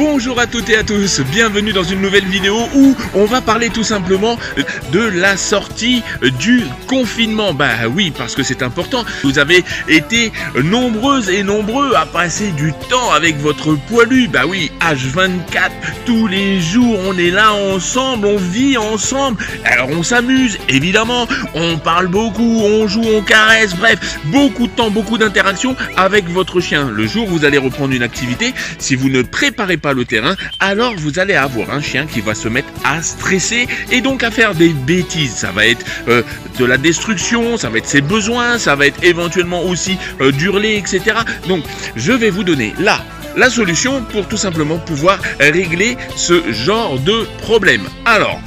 Bonjour à toutes et à tous, bienvenue dans une nouvelle vidéo où on va parler tout simplement de la sortie du confinement. Bah oui, parce que c'est important, vous avez été nombreuses et nombreux à passer du temps avec votre poilu. Bah oui, H24, tous les jours on est là ensemble, on vit ensemble. Alors on s'amuse, évidemment, on parle beaucoup, on joue, on caresse, bref, beaucoup de temps, beaucoup d'interactions avec votre chien. Le jour où vous allez reprendre une activité, si vous ne préparez pas le terrain, alors vous allez avoir un chien qui va se mettre à stresser et donc à faire des bêtises. Ça va être de la destruction, ça va être ses besoins, ça va être éventuellement aussi d'hurler, etc. Donc je vais vous donner là la solution pour tout simplement pouvoir régler ce genre de problème. Alors,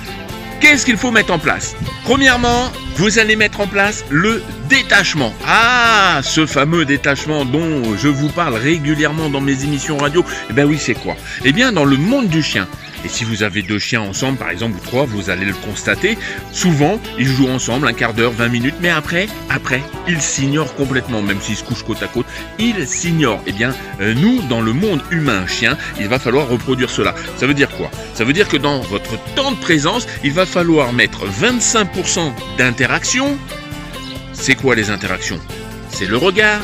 qu'est-ce qu'il faut mettre en place? Premièrement, vous allez mettre en place le détachement. Ah, ce fameux détachement dont je vous parle régulièrement dans mes émissions radio. Eh bien oui, c'est quoi? Eh bien, dans le monde du chien, et si vous avez deux chiens ensemble, par exemple, ou trois, vous allez le constater, souvent, ils jouent ensemble un quart d'heure, 20 minutes, mais après, ils s'ignorent complètement, même s'ils se couchent côte à côte, ils s'ignorent. Eh bien, nous, dans le monde humain-chien, il va falloir reproduire cela. Ça veut dire quoi? Ça veut dire que dans votre temps de présence, il va falloir mettre 25% d'interaction. C'est quoi les interactions? C'est le regard,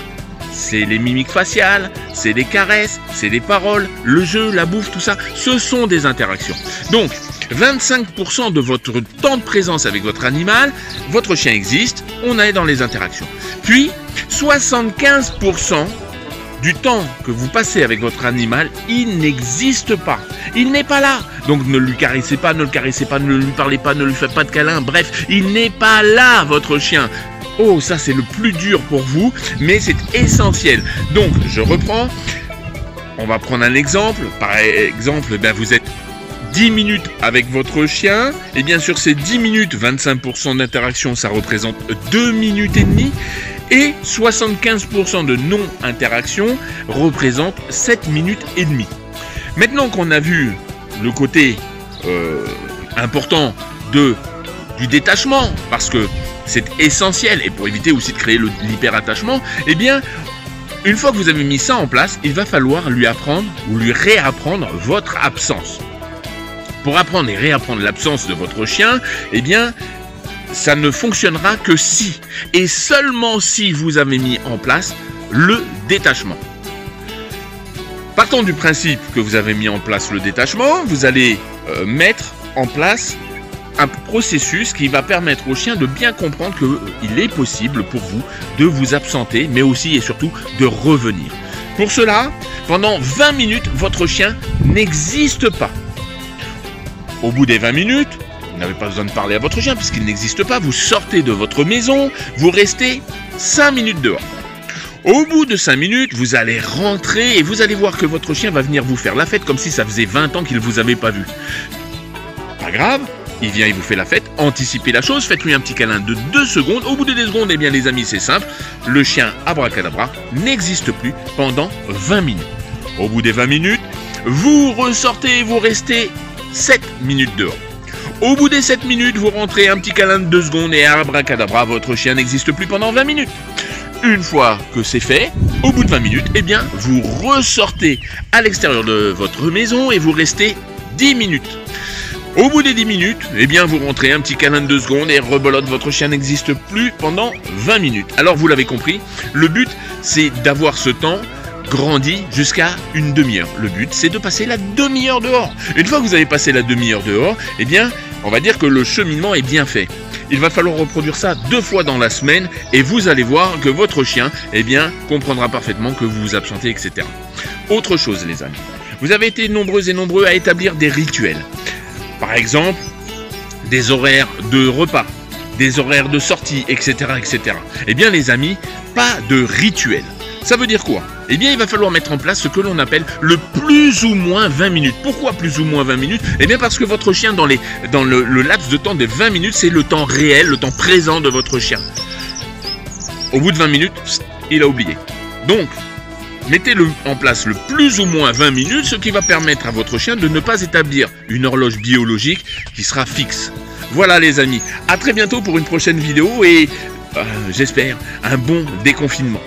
c'est les mimiques faciales, c'est les caresses, c'est les paroles, le jeu, la bouffe, tout ça, ce sont des interactions. Donc, 25% de votre temps de présence avec votre animal, votre chien existe, on est dans les interactions. Puis, 75% du temps que vous passez avec votre animal, il n'existe pas. Il n'est pas là. Donc ne lui caressez pas, ne le caressez pas, ne lui parlez pas, ne lui faites pas de câlin. Bref, il n'est pas là, votre chien. Oh, ça c'est le plus dur pour vous, mais c'est essentiel. Donc, je reprends. On va prendre un exemple. Par exemple, vous êtes 10 minutes avec votre chien. Et bien sur ces 10 minutes, 25% d'interaction, ça représente 2 minutes et demie. Et 75% de non-interaction représente 7 minutes et demie. Maintenant qu'on a vu le côté important du détachement, parce que c'est essentiel, et pour éviter aussi de créer l'hyperattachement, eh bien, une fois que vous avez mis ça en place, il va falloir lui apprendre ou lui réapprendre votre absence. Pour apprendre et réapprendre l'absence de votre chien, eh bien, ça ne fonctionnera que si, et seulement si vous avez mis en place le détachement. Partons du principe que vous avez mis en place le détachement, vous allez mettre en place un processus qui va permettre au chien de bien comprendre qu'il est possible pour vous de vous absenter, mais aussi et surtout de revenir. Pour cela, pendant 20 minutes, votre chien n'existe pas. Au bout des 20 minutes, vous n'avez pas besoin de parler à votre chien puisqu'il n'existe pas, vous sortez de votre maison, vous restez 5 minutes dehors. Au bout de 5 minutes, vous allez rentrer et vous allez voir que votre chien va venir vous faire la fête comme si ça faisait 20 ans qu'il ne vous avait pas vu. Pas grave, il vient, il vous fait la fête, anticipez la chose, faites-lui un petit câlin de 2 secondes. Au bout de 2 secondes, eh bien les amis, c'est simple, le chien abracadabra n'existe plus pendant 20 minutes. Au bout des 20 minutes, vous ressortez et vous restez 7 minutes dehors. Au bout des 7 minutes, vous rentrez un petit câlin de 2 secondes et abracadabra, votre chien n'existe plus pendant 20 minutes. Une fois que c'est fait, au bout de 20 minutes, eh bien, vous ressortez à l'extérieur de votre maison et vous restez 10 minutes. Au bout des 10 minutes, eh bien, vous rentrez un petit câlin de 2 secondes et rebelote, votre chien n'existe plus pendant 20 minutes. Alors, vous l'avez compris, le but, c'est d'avoir ce temps grandi jusqu'à une demi-heure. Le but, c'est de passer la demi-heure dehors. Une fois que vous avez passé la demi-heure dehors, eh bien, on va dire que le cheminement est bien fait. Il va falloir reproduire ça 2 fois dans la semaine et vous allez voir que votre chien, eh bien, comprendra parfaitement que vous vous absentez, etc. Autre chose, les amis. Vous avez été nombreux et nombreux à établir des rituels. Par exemple, des horaires de repas, des horaires de sortie, etc., etc. Eh bien, les amis, pas de rituel. Ça veut dire quoi? Eh bien, il va falloir mettre en place ce que l'on appelle le plus ou moins 20 minutes. Pourquoi plus ou moins 20 minutes? Eh bien, parce que votre chien, dans le laps de temps des 20 minutes, c'est le temps réel, le temps présent de votre chien. Au bout de 20 minutes, il a oublié. Donc, mettez en place le plus ou moins 20 minutes, ce qui va permettre à votre chien de ne pas établir une horloge biologique qui sera fixe. Voilà les amis, à très bientôt pour une prochaine vidéo et j'espère un bon déconfinement.